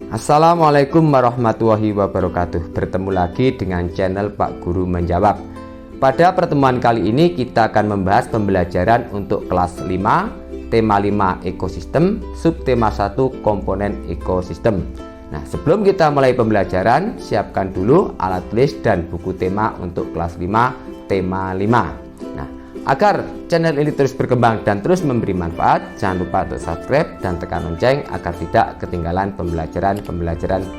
Assalamualaikum warahmatullahi wabarakatuh. Bertemu lagi dengan channel Pak Guru Menjawab. Pada pertemuan kali ini kita akan membahas pembelajaran untuk kelas 5, tema 5 ekosistem, subtema 1 komponen ekosistem. Nah, sebelum kita mulai pembelajaran, siapkan dulu alat tulis dan buku tema untuk kelas 5, tema 5. Nah, agar channel ini terus berkembang dan terus memberi manfaat, jangan lupa untuk subscribe dan tekan lonceng agar tidak ketinggalan pembelajaran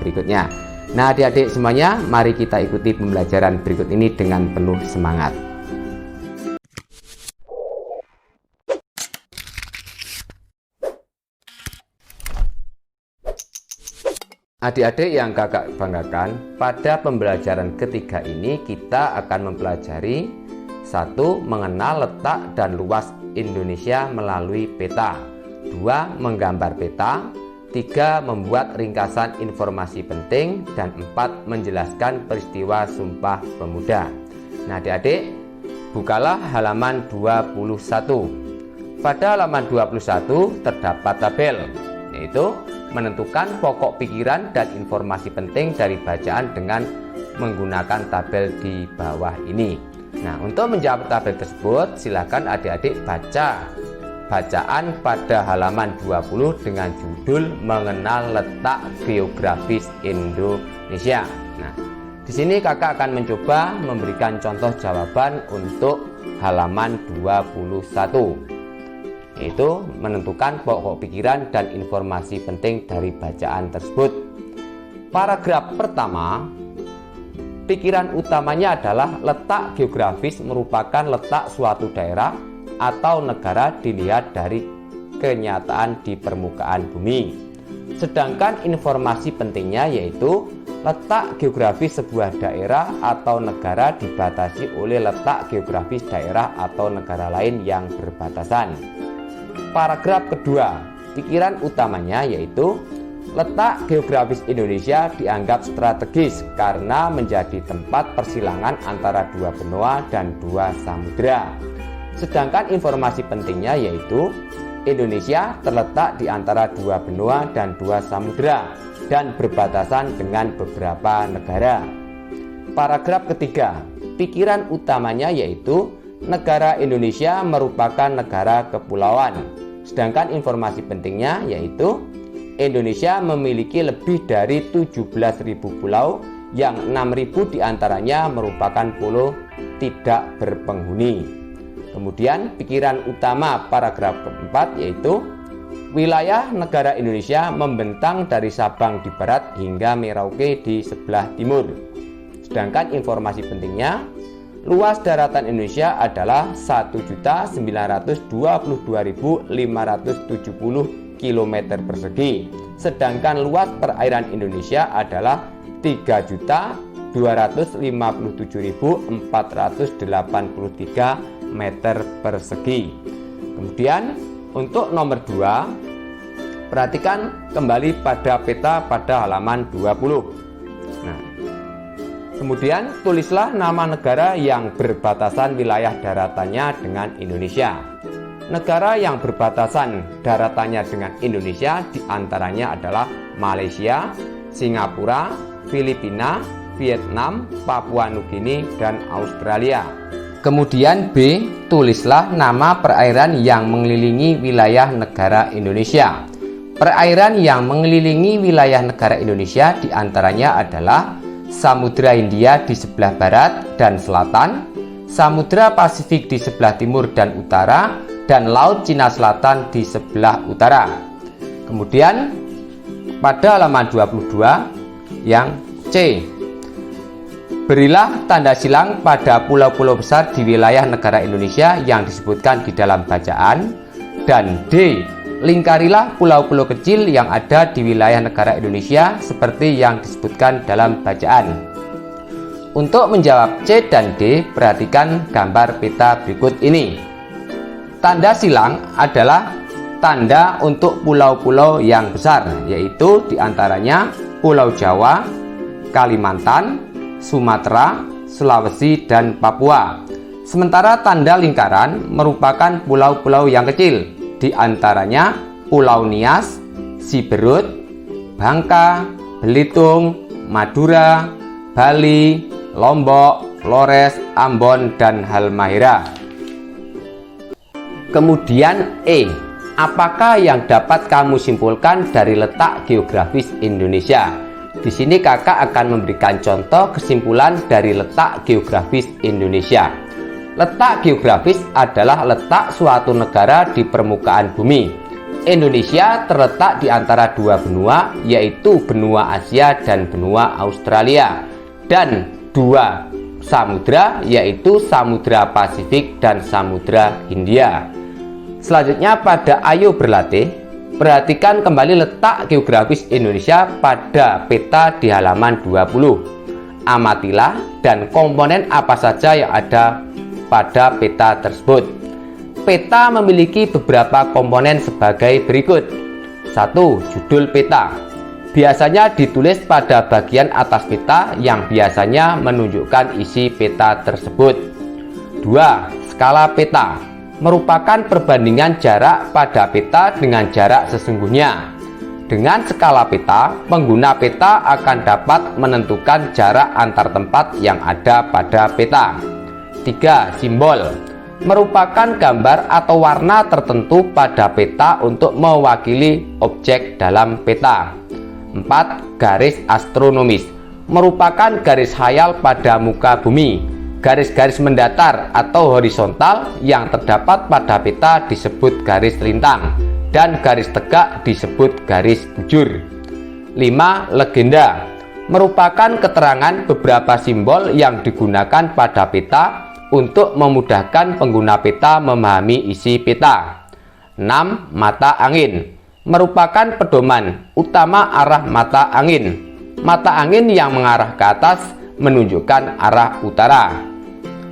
berikutnya. Nah, adik-adik semuanya, mari kita ikuti pembelajaran berikut ini dengan penuh semangat. Adik-adik yang kakak banggakan, pada pembelajaran ketiga ini kita akan mempelajari 1. Mengenal letak dan luas Indonesia melalui peta. 2. Menggambar peta. 3. Membuat ringkasan informasi penting. Dan 4. Menjelaskan peristiwa Sumpah Pemuda. Nah, adik-adik, bukalah halaman 21. Pada halaman 21 terdapat tabel, yaitu menentukan pokok pikiran dan informasi penting dari bacaan dengan menggunakan tabel di bawah ini. Nah, untuk menjawab tabel tersebut, silakan adik-adik baca bacaan pada halaman 20 dengan judul Mengenal Letak Geografis Indonesia. Nah, di sini kakak akan mencoba memberikan contoh jawaban untuk halaman 21, yaitu menentukan pokok pikiran dan informasi penting dari bacaan tersebut. Paragraf pertama, pikiran utamanya adalah letak geografis merupakan letak suatu daerah atau negara dilihat dari kenyataan di permukaan bumi. Sedangkan informasi pentingnya yaitu letak geografis sebuah daerah atau negara dibatasi oleh letak geografis daerah atau negara lain yang berbatasan. Paragraf kedua, pikiran utamanya yaitu letak geografis Indonesia dianggap strategis karena menjadi tempat persilangan antara dua benua dan dua samudera. Sedangkan informasi pentingnya yaitu Indonesia terletak di antara dua benua dan dua samudera dan berbatasan dengan beberapa negara. Paragraf ketiga, pikiran utamanya yaitu negara Indonesia merupakan negara kepulauan. Sedangkan informasi pentingnya yaitu Indonesia memiliki lebih dari 17.000 pulau yang 6.000 diantaranya merupakan pulau tidak berpenghuni. Kemudian pikiran utama paragraf keempat yaitu wilayah negara Indonesia membentang dari Sabang di barat hingga Merauke di sebelah timur. Sedangkan informasi pentingnya luas daratan Indonesia adalah 1.922.570 km persegi, sedangkan luas perairan Indonesia adalah 3.257.483 meter persegi. Kemudian untuk nomor 2, perhatikan kembali pada peta pada halaman 20. Nah, kemudian tulislah nama negara yang berbatasan wilayah daratannya dengan Indonesia. Negara yang berbatasan daratannya dengan Indonesia diantaranya adalah Malaysia, Singapura, Filipina, Vietnam, Papua Nugini, dan Australia. Kemudian B, tulislah nama perairan yang mengelilingi wilayah negara Indonesia. Perairan yang mengelilingi wilayah negara Indonesia diantaranya adalah Samudra Hindia di sebelah barat dan selatan, Samudra Pasifik di sebelah timur dan utara, dan Laut Cina Selatan di sebelah utara. Kemudian pada halaman 22 yang C, berilah tanda silang pada pulau-pulau besar di wilayah negara Indonesia yang disebutkan di dalam bacaan. Dan D, lingkarilah pulau-pulau kecil yang ada di wilayah negara Indonesia seperti yang disebutkan dalam bacaan. Untuk menjawab C dan D, perhatikan gambar peta berikut ini. Tanda silang adalah tanda untuk pulau-pulau yang besar, yaitu diantaranya Pulau Jawa, Kalimantan, Sumatera, Sulawesi, dan Papua. Sementara tanda lingkaran merupakan pulau-pulau yang kecil, diantaranya Pulau Nias, Siberut, Bangka, Belitung, Madura, Bali, Lombok, Flores, Ambon, dan Halmahera. Kemudian E. Apakah yang dapat kamu simpulkan dari letak geografis Indonesia? Di sini kakak akan memberikan contoh kesimpulan dari letak geografis Indonesia. Letak geografis adalah letak suatu negara di permukaan bumi. Indonesia terletak di antara dua benua, yaitu benua Asia dan benua Australia, dan dua samudra, yaitu Samudra Pasifik dan Samudra Hindia. Selanjutnya pada Ayo Berlatih, perhatikan kembali letak geografis Indonesia pada peta di halaman 20. Amatilah dan komponen apa saja yang ada pada peta tersebut. Peta memiliki beberapa komponen sebagai berikut. 1. Judul peta. Biasanya ditulis pada bagian atas peta yang biasanya menunjukkan isi peta tersebut. 2. Skala peta. Merupakan perbandingan jarak pada peta dengan jarak sesungguhnya. Dengan skala peta, pengguna peta akan dapat menentukan jarak antar tempat yang ada pada peta. 3. Simbol. Merupakan gambar atau warna tertentu pada peta untuk mewakili objek dalam peta. 4. Garis astronomis. Merupakan garis khayal pada muka bumi. Garis-garis mendatar atau horizontal yang terdapat pada peta disebut garis lintang, dan garis tegak disebut garis bujur. 5. Legenda. Merupakan keterangan beberapa simbol yang digunakan pada peta untuk memudahkan pengguna peta memahami isi peta. 6. Mata angin. Merupakan pedoman utama arah mata angin. Mata angin yang mengarah ke atas menunjukkan arah utara.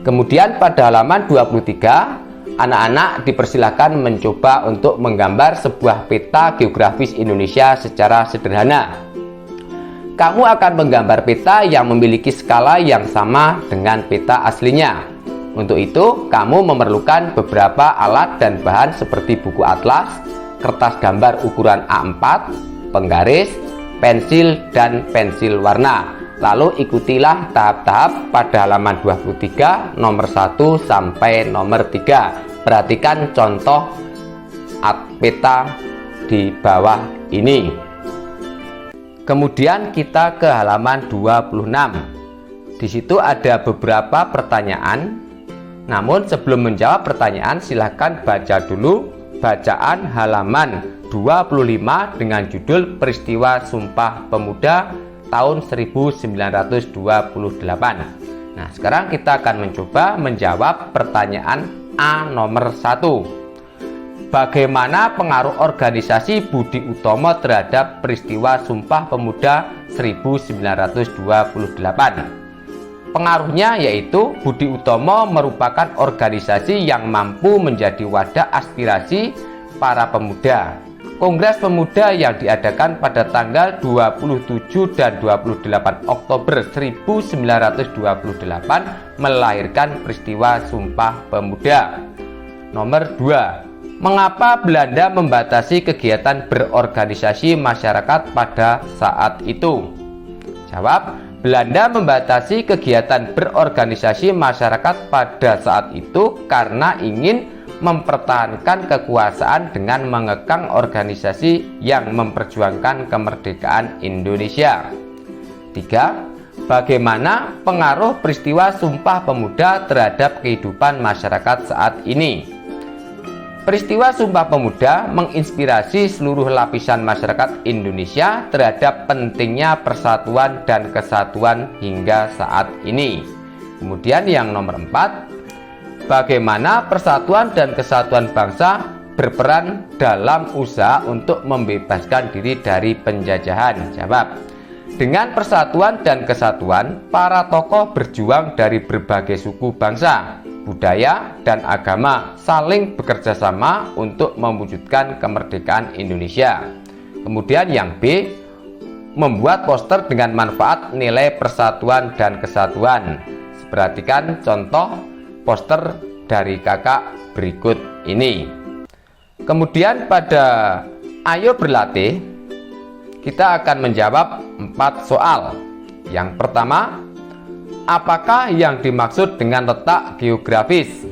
Kemudian pada halaman 23, anak-anak dipersilakan mencoba untuk menggambar sebuah peta geografis Indonesia secara sederhana. Kamu akan menggambar peta yang memiliki skala yang sama dengan peta aslinya. Untuk itu, kamu memerlukan beberapa alat dan bahan seperti buku atlas, kertas gambar ukuran A4, penggaris, pensil, dan pensil warna. Lalu ikutilah tahap-tahap pada halaman 23 nomor 1 sampai nomor 3. Perhatikan contoh peta di bawah ini. Kemudian kita ke halaman 26. Di situ ada beberapa pertanyaan. Namun sebelum menjawab pertanyaan, silahkan baca dulu bacaan halaman 25 dengan judul Peristiwa Sumpah Pemuda tahun 1928. Nah, sekarang kita akan mencoba menjawab pertanyaan A nomor 1. Bagaimana pengaruh organisasi Budi Utomo terhadap peristiwa Sumpah Pemuda 1928? Pengaruhnya yaitu Budi Utomo merupakan organisasi yang mampu menjadi wadah aspirasi para pemuda. Kongres Pemuda yang diadakan pada tanggal 27 dan 28 Oktober 1928 melahirkan peristiwa Sumpah Pemuda. Nomor 2. Mengapa Belanda membatasi kegiatan berorganisasi masyarakat pada saat itu? Jawab, Belanda membatasi kegiatan berorganisasi masyarakat pada saat itu karena ingin mempertahankan kekuasaan dengan mengekang organisasi yang memperjuangkan kemerdekaan Indonesia. 3. Bagaimana pengaruh peristiwa Sumpah Pemuda terhadap kehidupan masyarakat saat ini? Peristiwa Sumpah Pemuda menginspirasi seluruh lapisan masyarakat Indonesia terhadap pentingnya persatuan dan kesatuan hingga saat ini. Kemudian yang nomor 4, bagaimana persatuan dan kesatuan bangsa berperan dalam usaha untuk membebaskan diri dari penjajahan? Jawab, dengan persatuan dan kesatuan, para tokoh berjuang dari berbagai suku bangsa, budaya, dan agama saling bekerja sama untuk mewujudkan kemerdekaan Indonesia. Kemudian yang B, membuat poster dengan manfaat nilai persatuan dan kesatuan. Perhatikan contoh poster dari kakak berikut ini. Kemudian pada Ayo Berlatih, Kita akan menjawab 4 soal. Yang pertama, apakah yang dimaksud dengan letak geografis?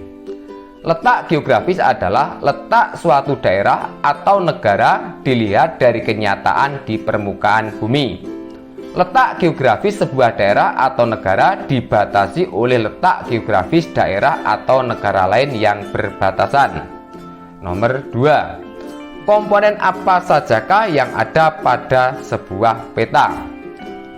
Letak geografis adalah letak suatu daerah atau negara dilihat dari kenyataan di permukaan bumi. Letak geografis sebuah daerah atau negara dibatasi oleh letak geografis daerah atau negara lain yang berbatasan. Nomor 2. Komponen apa sajakah yang ada pada sebuah peta?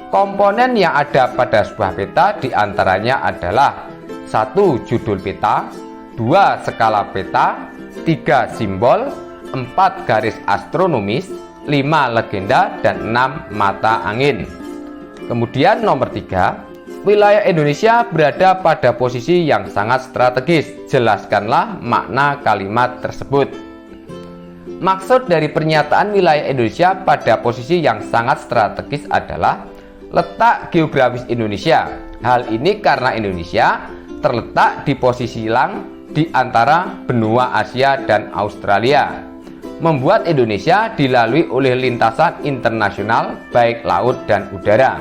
Komponen yang ada pada sebuah peta diantaranya adalah 1. Judul peta, 2. Skala peta, 3. Simbol, 4. Garis astronomis, 5. Legenda, dan 6. Mata angin. Kemudian nomor 3, wilayah Indonesia berada pada posisi yang sangat strategis. Jelaskanlah makna kalimat tersebut. Maksud dari pernyataan wilayah Indonesia pada posisi yang sangat strategis adalah letak geografis Indonesia. Hal ini karena Indonesia terletak di posisi silang di antara benua Asia dan Australia, membuat Indonesia dilalui oleh lintasan internasional baik laut dan udara.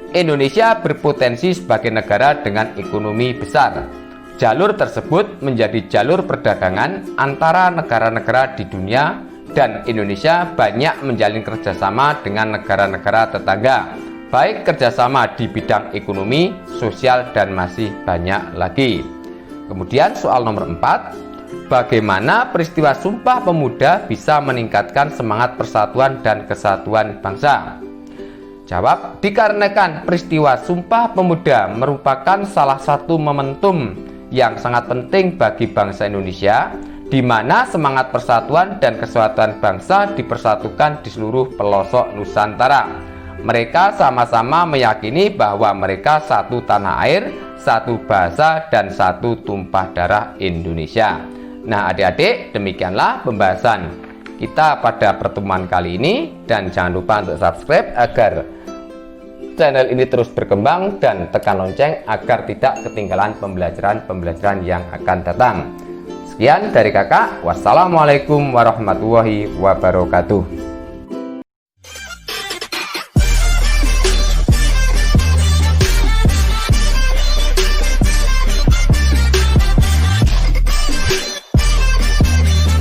Indonesia berpotensi sebagai negara dengan ekonomi besar. Jalur tersebut menjadi jalur perdagangan antara negara-negara di dunia, dan Indonesia banyak menjalin kerjasama dengan negara-negara tetangga, baik kerjasama di bidang ekonomi, sosial, dan masih banyak lagi. Kemudian soal nomor 4, bagaimana peristiwa Sumpah Pemuda bisa meningkatkan semangat persatuan dan kesatuan bangsa? Jawab, dikarenakan peristiwa Sumpah Pemuda merupakan salah satu momentum yang sangat penting bagi bangsa Indonesia, di mana semangat persatuan dan kesatuan bangsa dipersatukan di seluruh pelosok Nusantara. Mereka sama-sama meyakini bahwa mereka satu tanah air, satu bahasa, dan satu tumpah darah Indonesia. Nah adik-adik, demikianlah pembahasan kita pada pertemuan kali ini, dan jangan lupa untuk subscribe agar channel ini terus berkembang, dan tekan lonceng agar tidak ketinggalan pembelajaran-pembelajaran yang akan datang. Sekian dari kakak. Wassalamualaikum warahmatullahi wabarakatuh.